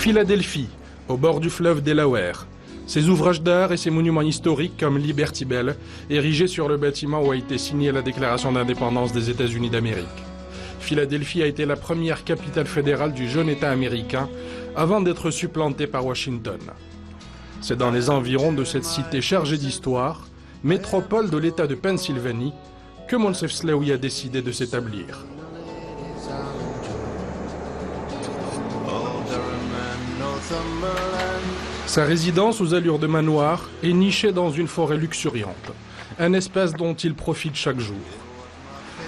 Philadelphie, au bord du fleuve Delaware. Ses ouvrages d'art et ses monuments historiques comme Liberty Bell, érigés sur le bâtiment où a été signée la déclaration d'indépendance des États-Unis d'Amérique. Philadelphie a été la première capitale fédérale du jeune État américain avant d'être supplantée par Washington. C'est dans les environs de cette cité chargée d'histoire, métropole de l'État de Pennsylvanie, que Moncef Slaoui a décidé de s'établir. Sa résidence aux allures de manoir est nichée dans une forêt luxuriante, un espace dont il profite chaque jour.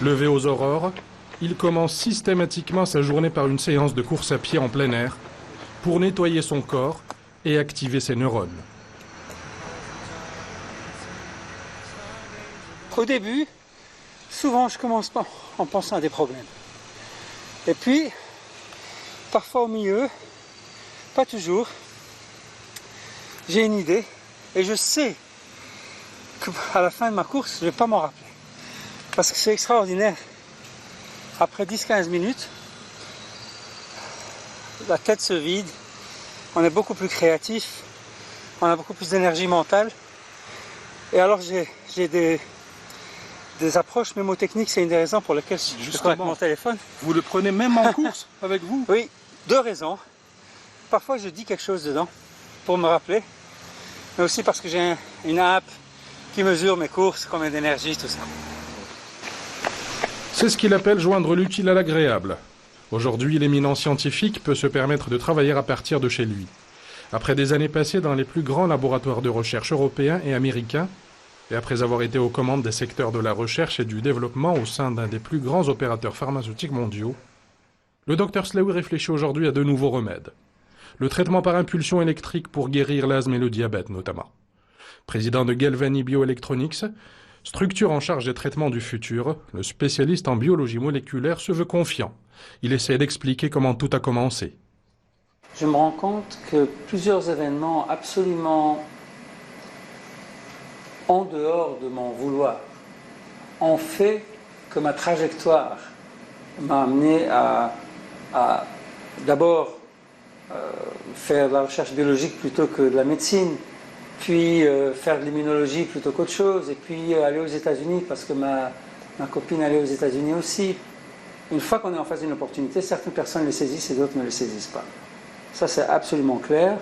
Levé aux aurores, il commence systématiquement sa journée par une séance de course à pied en plein air pour nettoyer son corps et activer ses neurones. Au début, souvent je commence en pensant à des problèmes. Et puis, parfois au milieu, pas toujours, j'ai une idée et je sais qu'à la fin de ma course, je ne vais pas m'en rappeler. Parce que c'est extraordinaire. Après 10-15 minutes, la tête se vide, on est beaucoup plus créatif, on a beaucoup plus d'énergie mentale. Et alors j'ai des approches mémotechniques, c'est une des raisons pour lesquelles je prends mon téléphone. Vous le prenez même en course avec vous? Oui, deux raisons. Parfois je dis quelque chose dedans pour me rappeler, mais aussi parce que j'ai une app qui mesure mes courses, combien d'énergie, tout ça. C'est ce qu'il appelle joindre l'utile à l'agréable. Aujourd'hui, l'éminent scientifique peut se permettre de travailler à partir de chez lui. Après des années passées dans les plus grands laboratoires de recherche européens et américains, et après avoir été aux commandes des secteurs de la recherche et du développement au sein d'un des plus grands opérateurs pharmaceutiques mondiaux, le Dr Slaoui réfléchit aujourd'hui à de nouveaux remèdes. Le traitement par impulsion électrique pour guérir l'asthme et le diabète notamment. Président de Galvani Bioelectronics, structure en charge des traitements du futur, le spécialiste en biologie moléculaire se veut confiant. Il essaie d'expliquer comment tout a commencé. Je me rends compte que plusieurs événements absolument en dehors de mon vouloir ont fait que ma trajectoire m'a amené à d'abord faire de la recherche biologique plutôt que de la médecine, puis faire de l'immunologie plutôt qu'autre chose, et puis aller aux États-Unis parce que ma copine allait aux États-Unis aussi. Une fois qu'on est en face d'une opportunité, certaines personnes les saisissent et d'autres ne les saisissent pas. Ça, c'est absolument clair.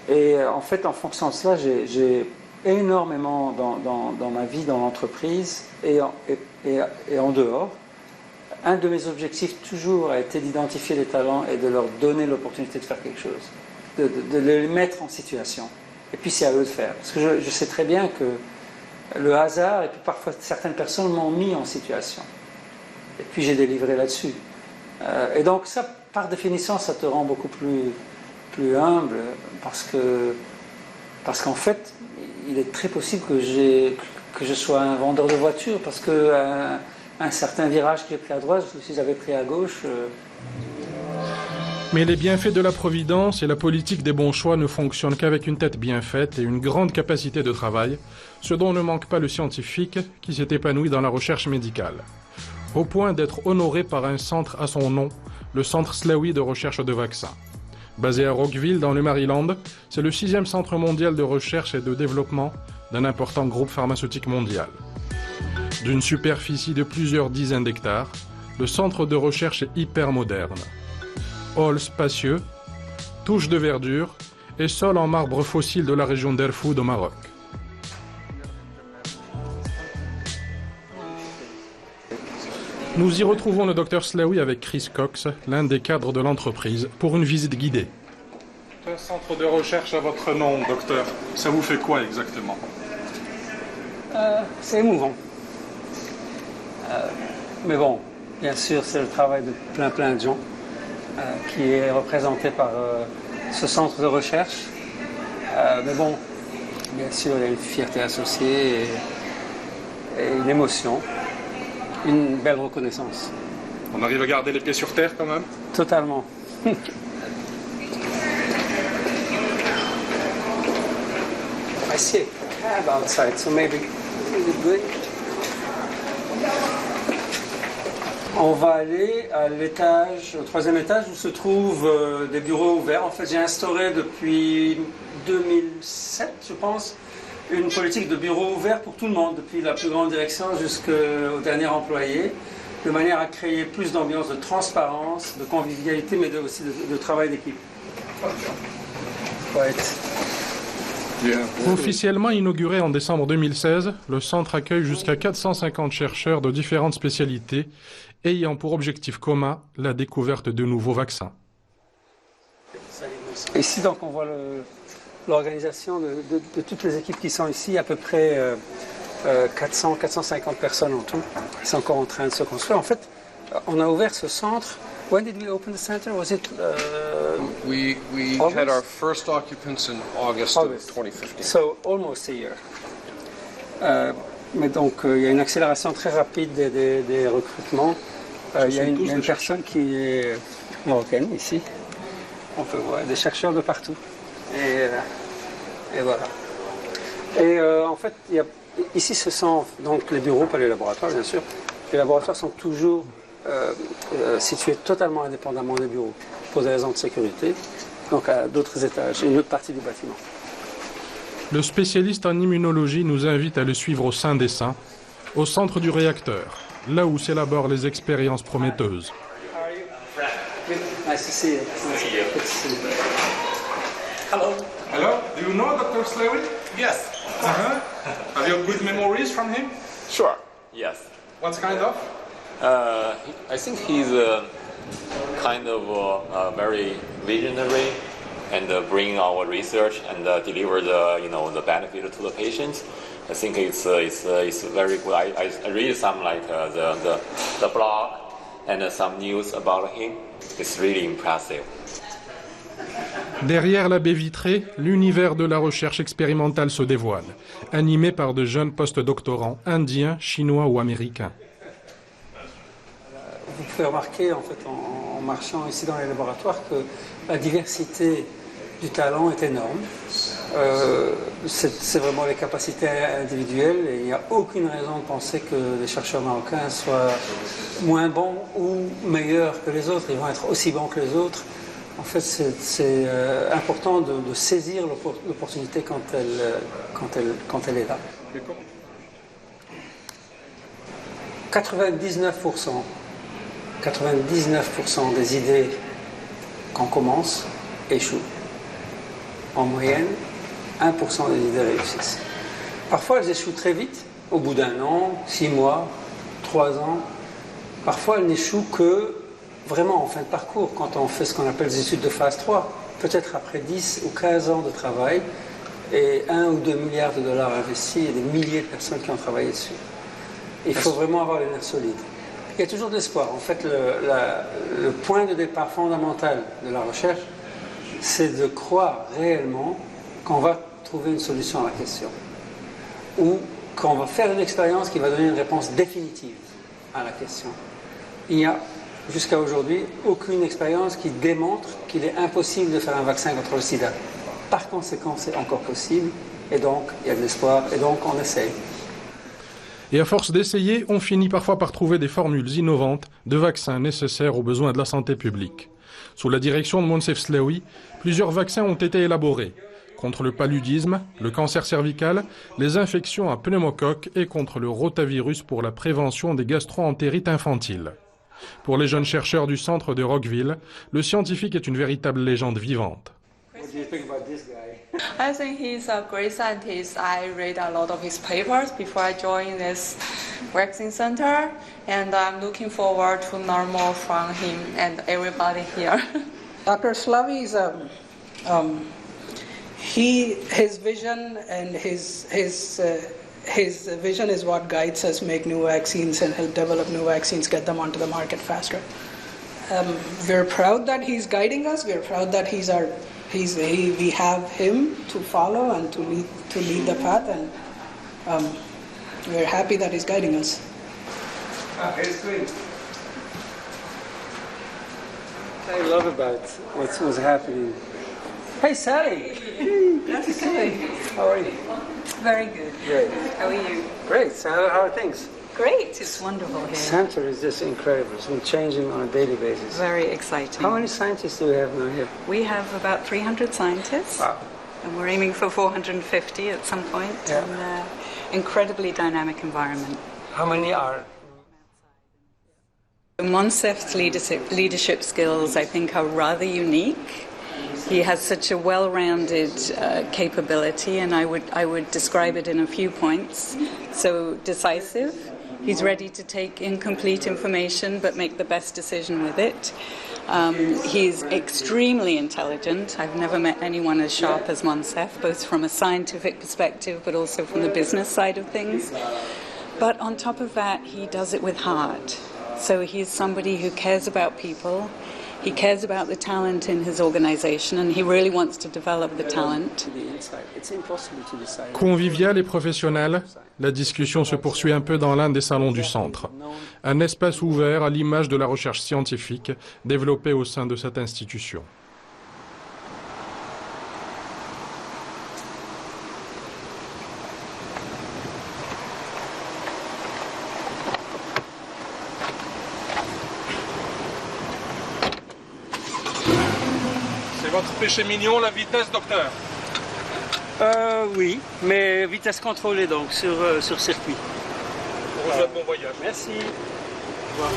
Et en fait, en fonction de cela, j'ai énormément dans ma vie, dans l'entreprise et en dehors. Un de mes objectifs toujours a été d'identifier les talents et de leur donner l'opportunité de faire quelque chose, de les mettre en situation. Et puis c'est à eux de faire. Parce que je sais très bien que le hasard, et puis parfois certaines personnes m'ont mis en situation. Et puis j'ai délivré là-dessus. Et donc ça, par définition, ça te rend beaucoup plus humble, parce qu'en fait, il est très possible que je sois un vendeur de voitures, parce que un certain virage que j'ai pris à droite, si j'avais pris à gauche... Mais les bienfaits de la providence et la politique des bons choix ne fonctionnent qu'avec une tête bien faite et une grande capacité de travail, ce dont ne manque pas le scientifique qui s'est épanoui dans la recherche médicale. Au point d'être honoré par un centre à son nom, le Centre Slaoui de recherche de vaccins. Basé à Rockville, dans le Maryland, c'est le 6e centre mondial de recherche et de développement d'un important groupe pharmaceutique mondial. D'une superficie de plusieurs dizaines d'hectares, le centre de recherche est hyper moderne. Hall spacieux, touches de verdure et sol en marbre fossile de la région d'Erfoud au Maroc. Nous y retrouvons le Dr Slaoui avec Chris Cox, l'un des cadres de l'entreprise, pour une visite guidée. Un centre de recherche à votre nom, docteur. Ça vous fait quoi exactement? C'est émouvant. Mais bon, bien sûr, c'est le travail de plein de gens qui est représenté par ce centre de recherche. Mais bon, bien sûr, il y a une fierté associée et une émotion, une belle reconnaissance. On arrive à garder les pieds sur terre quand même? Totalement. I see a cab outside, so maybe good. On va aller à l'étage, au 3e étage où se trouvent des bureaux ouverts. En fait, j'ai instauré depuis 2007, je pense, une politique de bureaux ouverts pour tout le monde, depuis la plus grande direction jusqu'au dernier employé, de manière à créer plus d'ambiance de transparence, de convivialité, mais aussi de travail d'équipe. Officiellement inauguré en décembre 2016, le centre accueille jusqu'à 450 chercheurs de différentes spécialités, ayant pour objectif commun la découverte de nouveaux vaccins. Ici, donc, on voit l'organisation de toutes les équipes qui sont ici, à peu près 400-450 personnes en tout. C'est encore en train de se construire. En fait, on a ouvert ce centre. When did we open the center? Was it we had our first occupants in August of 2015. So almost a year. Mais donc, il y a une accélération très rapide des recrutements. Il y a une personne qui est marocaine ici. On peut voir des chercheurs de partout. Et voilà. Et en fait, ici, ce sont donc les bureaux, pas les laboratoires, bien sûr. Les laboratoires sont toujours situés totalement indépendamment des bureaux, pour des raisons de sécurité, donc à d'autres étages, une autre partie du bâtiment. Le spécialiste en immunologie nous invite à le suivre au sein des saints, au centre du réacteur, là où s'élaborent les expériences prometteuses. Nice to see you. Good to see you. Hello. Hello, do you know Dr. Slewey? Yes. Have you good memories from him? Sure. Yes. What kind of? I think he's kind of very visionary and bring our research and deliver the benefit to the patients. I think it's very good. I read some like the blog and some news about him. It's really impressive. Derrière la baie vitrée, l'univers de la recherche expérimentale se dévoile, animé par de jeunes post-doctorants indiens, chinois ou américains. Vous pouvez remarquer en fait en marchant ici dans les laboratoires que la diversité du talent est énorme. C'est vraiment les capacités individuelles et il n'y a aucune raison de penser que les chercheurs marocains soient moins bons ou meilleurs que les autres. Ils vont être aussi bons que les autres. En fait, c'est important de saisir l'opportunité quand elle est là. 99% des idées qu'on commence échouent. En moyenne, 1% des idées réussissent. Parfois, elles échouent très vite, au bout d'1 an, 6 mois, 3 ans. Parfois, elles n'échouent que vraiment en fin de parcours, quand on fait ce qu'on appelle les études de phase 3, peut-être après 10 ou 15 ans de travail et 1 ou 2 milliards de dollars investis et des milliers de personnes qui ont travaillé dessus. Il faut vraiment avoir les nerfs solides. Il y a toujours de l'espoir. En fait, le point de départ fondamental de la recherche, c'est de croire réellement qu'on va trouver une solution à la question. Ou qu'on va faire une expérience qui va donner une réponse définitive à la question. Il n'y a, jusqu'à aujourd'hui, aucune expérience qui démontre qu'il est impossible de faire un vaccin contre le sida. Par conséquent, c'est encore possible, et donc il y a de l'espoir, et donc on essaye. Et à force d'essayer, on finit parfois par trouver des formules innovantes de vaccins nécessaires aux besoins de la santé publique. Sous la direction de Moncef Slaoui, plusieurs vaccins ont été élaborés contre le paludisme, le cancer cervical, les infections à pneumocoque et contre le rotavirus pour la prévention des gastro-entérites infantiles. Pour les jeunes chercheurs du centre de Rockville, le scientifique est une véritable légende vivante. What do you think about this guy? I think he's a great scientist. I read a lot of his papers before I joined this vaccine center, and I'm looking forward to learn more from him and everybody here. Dr. Slaoui is his vision and his vision is what guides us make new vaccines and help develop new vaccines, get them onto the market faster. We're proud that he's guiding us. We're proud that we have him to follow and to lead the path, and we're happy that he's guiding us. Here's Queen. I love about what's happening. Hey, Sally. Good to see you. How are you? Very good. Great. How are you? Great. So how are things? great. It's wonderful here. Center is just incredible. It's been changing on a daily basis. Very exciting. How many scientists do we have now here? We have about 300 scientists. Wow. And we're aiming for 450 at some point. Yeah. And incredibly dynamic environment. How many are? Monsef's leadership skills, I think, are rather unique. He has such a well-rounded capability, and I would describe it in a few points. So decisive. He's ready to take incomplete information but make the best decision with it. He's extremely intelligent. I've never met anyone as sharp as Monsef, both from a scientific perspective but also from the business side of things. But on top of that, he does it with heart. So he's somebody who cares about people. He cares about the talent in his organization, and he really wants to develop the talent. Convivial et professionnel, la discussion se poursuit un peu dans l'un des salons du centre. Un espace ouvert à l'image de la recherche scientifique développée au sein de cette institution. C'est votre péché mignon, la vitesse, docteur? Oui, mais vitesse contrôlée donc sur circuit. Je vous souhaite bon voyage. Merci. Au revoir.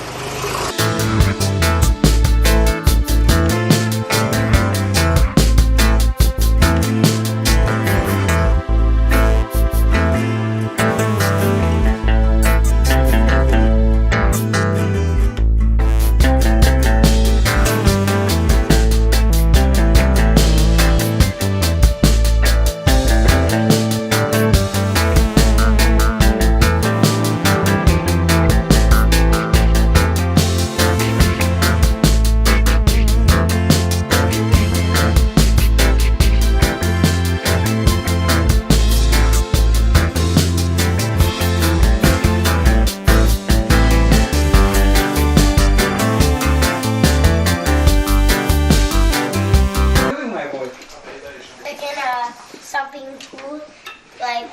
Something cool, like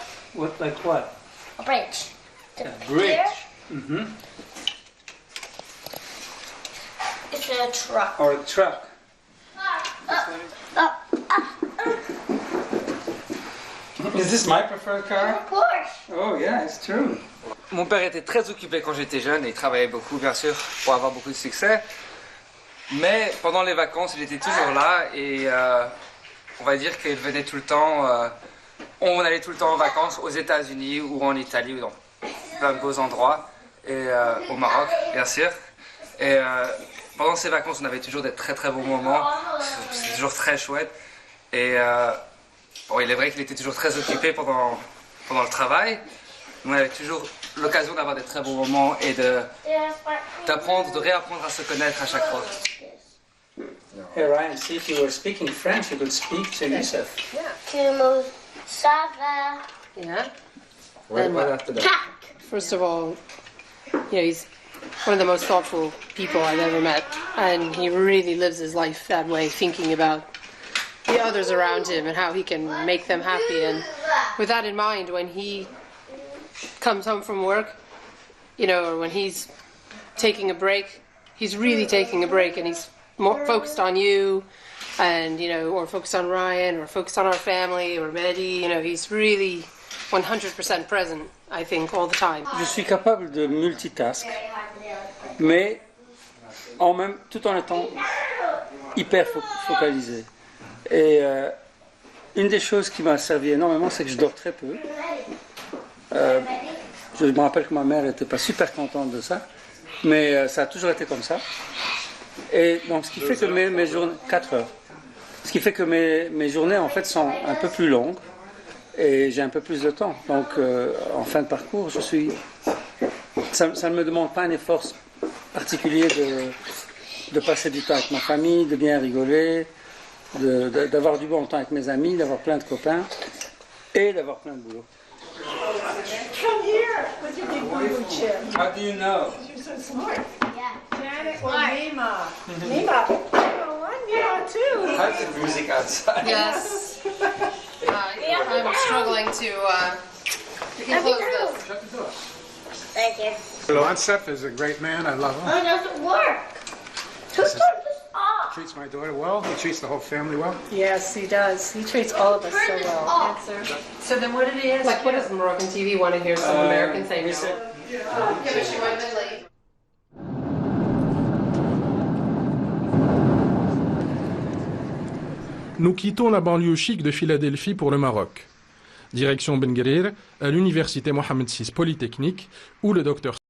Like what? a bridge. A bridge. Here, it's a truck. Or a truck. Is this my preferred car? Of course. Oh yeah, it's true. Mon père était très occupé quand j'étais jeune et il travaillait beaucoup, bien sûr, pour avoir beaucoup de succès. Mais pendant les vacances, il était toujours là et on va dire qu'il venait tout le temps. On allait tout le temps en vacances aux États-Unis ou en Italie ou dans plein de beaux endroits et au Maroc, bien sûr. Et pendant ces vacances, on avait toujours des très très beaux moments. C'était toujours très chouette. Et bon, il est vrai qu'il était toujours très occupé pendant le travail. On avait toujours l'occasion d'avoir des très beaux moments et d'apprendre, de réapprendre à se connaître à chaque fois. Hey Ryan, see if you were speaking French, you could speak to Youssef. Kumo, Sava, Yeah. What after that? First of all, he's one of the most thoughtful people I've ever met, and he really lives his life that way, thinking about the others around him and how he can make them happy. And with that in mind, when he comes home from work, or when he's taking a break, he's really taking a break, and he's more focused on you, and or focused on Ryan, or focused on our family, or Mehdi. He's really 100% present, I think, all the time. Je suis capable de multitask, mais tout en étant hyper focalisé. Et une des choses qui m'a servi énormément, c'est que je dors très peu. Je me rappelle que ma mère n'était pas super contente de ça, mais ça a toujours été comme ça. Et donc, ce qui fait que mes journées, 4 heures, ce qui fait que mes journées en fait sont un peu plus longues et j'ai un peu plus de temps. Donc, en fin de parcours, ça ne me demande pas un effort particulier de passer du temps avec ma famille, de bien rigoler, d'avoir du bon temps avec mes amis, d'avoir plein de copains et d'avoir plein de boulot. Come here with your big blue chip. How do you know? You're so smart. Yeah. Janet or Nima? Nima, yeah, too. How's the music outside? Yes. I'm struggling to close this. Thank you. Lonsef is a great man. I love him. Oh, it doesn't work. Who turned this off? Treats my daughter well. He treats the whole family well. Yes, he does. He treats all of us so well. Answer. So then what did he ask? Like, what does Moroccan TV want to hear some American say? we said- Yeah, but she might have been late. Nous quittons la banlieue chic de Philadelphie pour le Maroc. Direction Ben Guerir, à l'université Mohammed VI Polytechnique, où le docteur